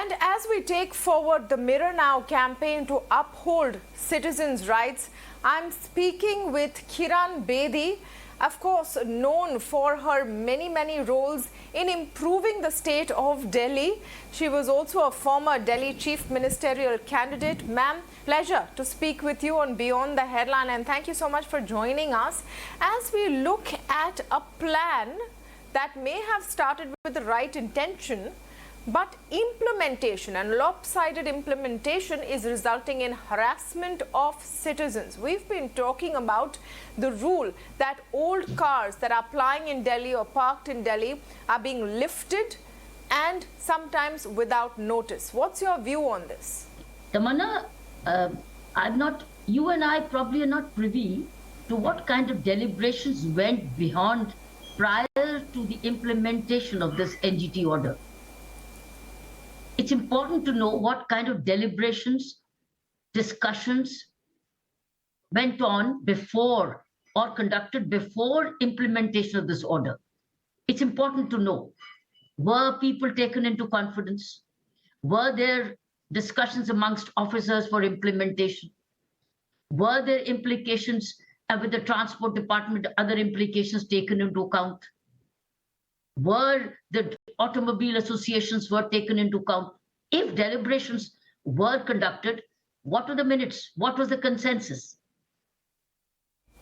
And as we take forward the Mirror Now campaign to uphold citizens' rights, I'm speaking with Kiran Bedi, of course known for her many roles in improving the state of Delhi. She was also a former Delhi Chief Ministerial candidate. Ma'am, pleasure to speak with you on Beyond the Headline, and thank you so much for joining us. As we look at a plan that may have started with the right intention, but implementation and lopsided implementation is resulting in harassment of citizens. We've been talking about the rule that old cars that are plying in Delhi or parked in Delhi are being lifted and sometimes without notice. What's your view on this? Tamanna, you and I probably are not privy to what kind of deliberations went beyond prior to the implementation of this NGT order. It's important to know what kind of deliberations, discussions went on before or conducted before implementation of this order. It's important to know, were people taken into confidence? Were there discussions amongst officers for implementation? Were there implications with the transport department, other implications taken into account? Were the automobile associations were taken into account? If deliberations were conducted, what were the minutes? What was the consensus?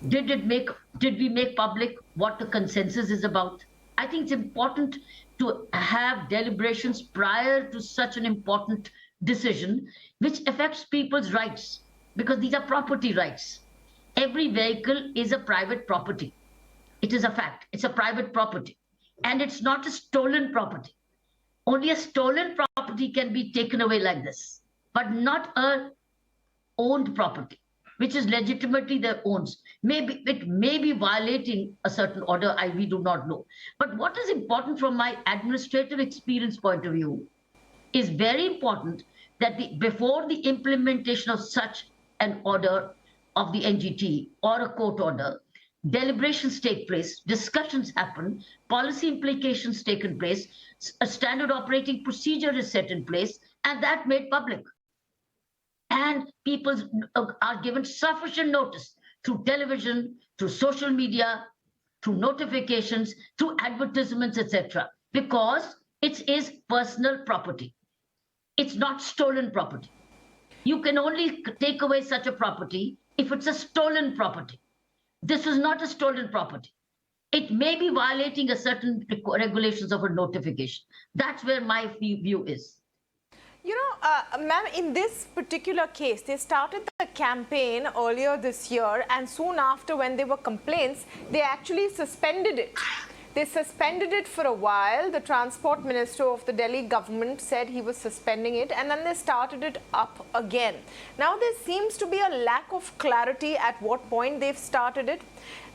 Did we make public what the consensus is about? I think it's important to have deliberations prior to such an important decision, which affects people's rights, because these are property rights. Every vehicle is a private property. It is a fact. It's a private property. And it's not a stolen property. Only a stolen property can be taken away like this, but not a owned property, which is legitimately their own. It may be violating a certain order, we do not know. But what is important from my administrative experience point of view is very important that before the implementation of such an order of the NGT or a court order, deliberations take place, discussions happen, policy implications taken place, a standard operating procedure is set in place, and that made public. And people are given sufficient notice through television, through social media, through notifications, through advertisements, etc., because it is personal property. It's not stolen property. You can only take away such a property if it's a stolen property. This is not a stolen property. It may be violating a certain regulations of a notification. That's where my view is. You know, ma'am, in this particular case, they started the campaign earlier this year, and soon after, when there were complaints, they actually suspended it. They suspended it for a while. The transport minister of the Delhi government said he was suspending it, and then they started it up again. Now there seems to be a lack of clarity at what point they've started it.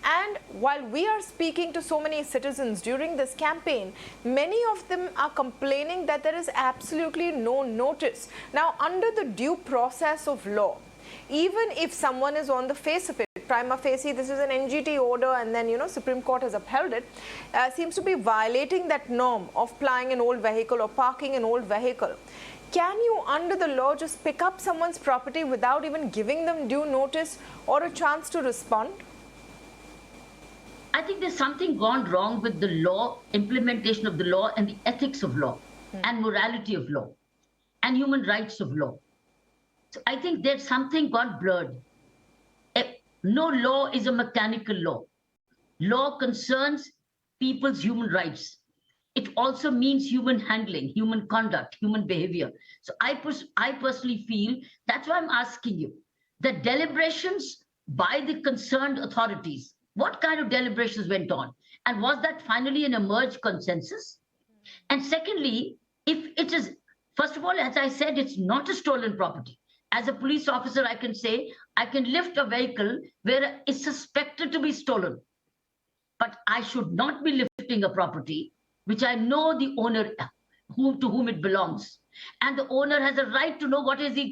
And while we are speaking to so many citizens during this campaign, many of them are complaining that there is absolutely no notice. Now, under the due process of law, even if someone is on the face of it, prima facie, this is an NGT order, and then, Supreme Court has upheld it, seems to be violating that norm of plying an old vehicle or parking an old vehicle. Can you, under the law, just pick up someone's property without even giving them due notice or a chance to respond? I think there's something gone wrong with the law, implementation of the law, and the ethics of law, and morality of law, and human rights of law. So I think there's something got blurred. No law is a mechanical law. Law concerns people's human rights. It also means human handling, human conduct, human behavior. So I personally feel, that's why I'm asking you, the deliberations by the concerned authorities, what kind of deliberations went on? And was that finally an emerged consensus? And secondly, if it is, first of all, as I said, it's not a stolen property. As a police officer, I can say, I can lift a vehicle where it's suspected to be stolen. But I should not be lifting a property which I know the owner, to whom it belongs. And the owner has a right to know what is you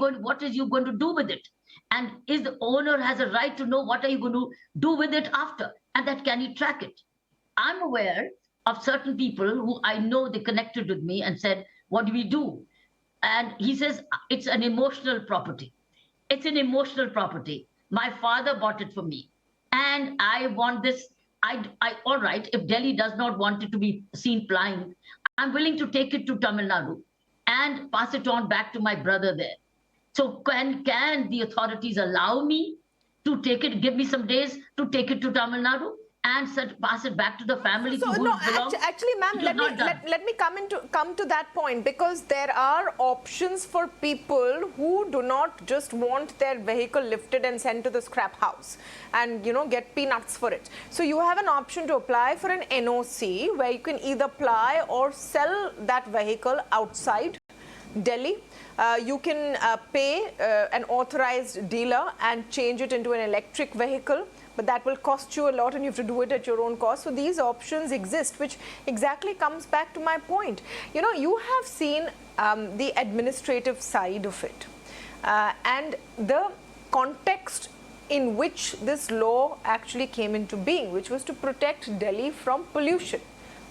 going to do with it. And the owner has a right to know what are you going to do with it after, and that can you track it. I'm aware of certain people who I know they connected with me and said, what do we do? And he says it's an emotional property. It's an emotional property. My father bought it for me, and I want this. All right. If Delhi does not want it to be seen flying, I'm willing to take it to Tamil Nadu and pass it on back to my brother there. So can the authorities allow me to take it, give me some days to take it to Tamil Nadu and pass it back to the family So to whom no, it belongs? actually, ma'am, let me come to that point, because there are options for people who do not just want their vehicle lifted and sent to the scrap house and get peanuts for it. So you have an option to apply for an NOC where you can either apply or sell that vehicle outside Delhi. You can pay an authorized dealer and change it into an electric vehicle, but that will cost you a lot and you have to do it at your own cost. So these options exist, which exactly comes back to my point. You have seen the administrative side of it and the context in which this law actually came into being, which was to protect Delhi from pollution,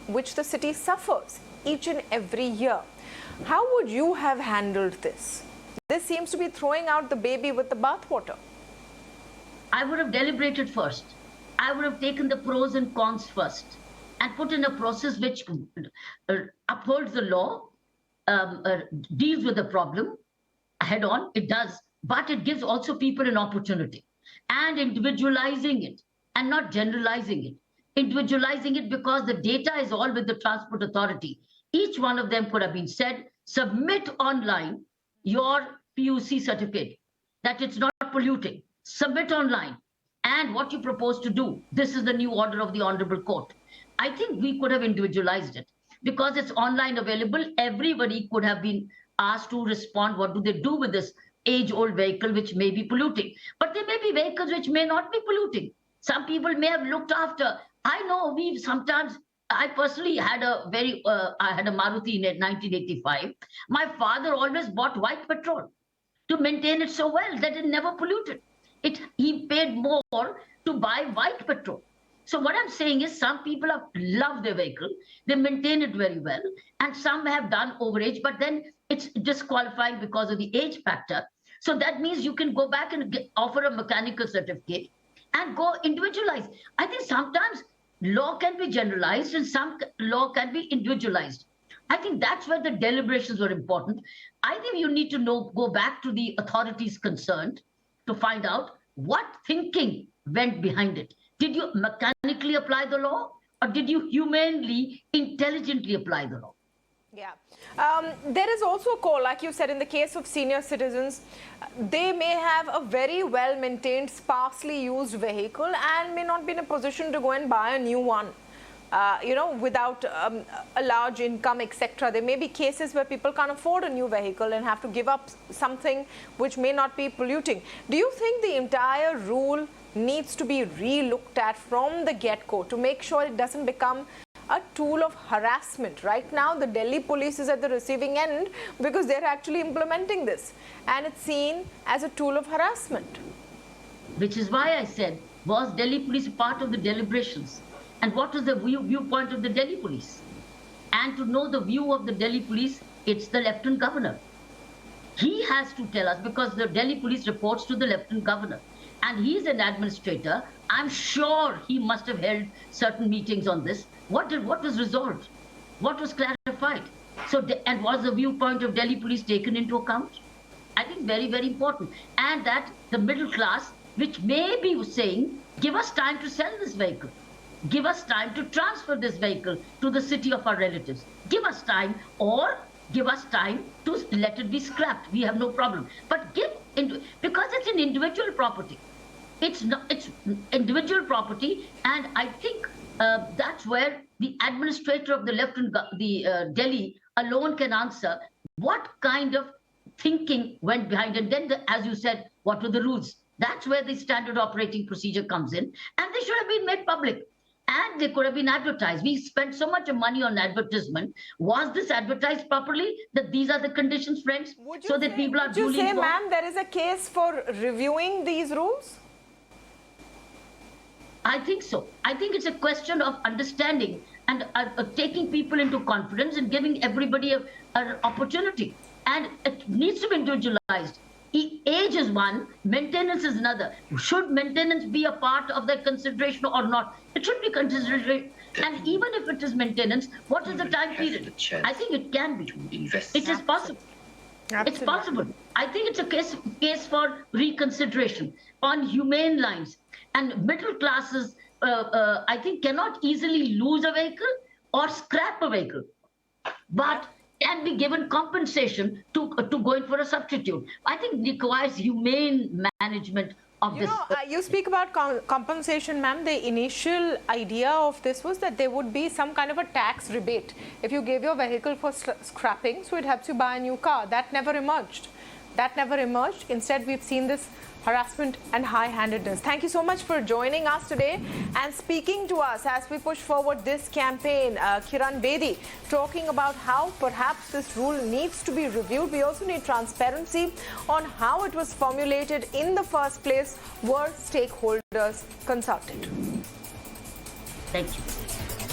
which the city suffers each and every year. How would you have handled this? This seems to be throwing out the baby with the bathwater. I would have deliberated first. I would have taken the pros and cons first and put in a process which upholds the law, deals with the problem head on. It does, but it gives also people an opportunity, and individualizing it and not generalizing it. Individualizing it because the data is all with the Transport Authority. Each one of them could have been said, submit online your PUC certificate that it's not polluting. Submit online. And what you propose to do, this is the new order of the Honorable Court. I think we could have individualized it because it's online available. Everybody could have been asked to respond. What do they do with this age-old vehicle which may be polluting? But there may be vehicles which may not be polluting. Some people may have looked after. I know I personally had I had a Maruti in 1985. My father always bought white petrol to maintain it so well that it never polluted. He paid more to buy white petrol. So what I'm saying is some people have loved their vehicle, they maintain it very well, and some have done overage, but then it's disqualifying because of the age factor. So that means you can go back and offer a mechanical certificate and go individualize. I think sometimes law can be generalized and some law can be individualized. I think that's where the deliberations were important. I think you need to go back to the authorities concerned to find out what thinking went behind it. Did you mechanically apply the law, or did you humanely, intelligently apply the law? Yeah. There is also a call, like you said, in the case of senior citizens, they may have a very well-maintained, sparsely used vehicle and may not be in a position to go and buy a new one, without a large income, etc. There may be cases where people can't afford a new vehicle and have to give up something which may not be polluting. Do you think the entire rule needs to be re-looked at from the get-go to make sure it doesn't become a tool of harassment? Right now, the Delhi police is at the receiving end because they're actually implementing this, and it's seen as a tool of harassment. Which is why I said, was Delhi police part of the deliberations? And what was the viewpoint of the Delhi police? And to know the view of the Delhi police, it's the Lieutenant Governor. He has to tell us because the Delhi police reports to the Lieutenant Governor. And he's an administrator. I'm sure he must have held certain meetings on this. What was resolved? What was clarified? And was the viewpoint of Delhi police taken into account? I think very, very important. And that the middle class, which may be saying, give us time to sell this vehicle. Give us time to transfer this vehicle to the city of our relatives. Give us time, or give us time to let it be scrapped. We have no problem. But because it's an individual property. It's individual property, and I think that's where the administrator of the Delhi alone can answer what kind of thinking went behind. And then, as you said, what were the rules? That's where the standard operating procedure comes in, and they should have been made public. And they could have been advertised. We spent so much money on advertisement. Was this advertised properly? That these are the conditions, friends, so that people are duly informed? Would you say, ma'am, there is a case for reviewing these rules? I think so. I think it's a question of understanding and taking people into confidence and giving everybody an opportunity. and it needs to be individualized. Age is one, maintenance is another. Should maintenance be a part of that consideration or not? It should be considered. And even if it is maintenance, what is the time period? I think it can be. It is possible. Absolutely. It's possible. I think it's a case for reconsideration on humane lines. And middle classes, I think, cannot easily lose a vehicle or scrap a vehicle, but can be given compensation to going for a substitute. I think it requires humane management of this. You speak about compensation, ma'am. The initial idea of this was that there would be some kind of a tax rebate if you gave your vehicle for scrapping, so it helps you buy a new car. That never emerged. Instead, we've seen this harassment and high-handedness. Thank you so much for joining us today and speaking to us as we push forward this campaign. Kiran Bedi talking about how perhaps this rule needs to be reviewed. We also need transparency on how it was formulated in the first place. Were stakeholders consulted? Thank you.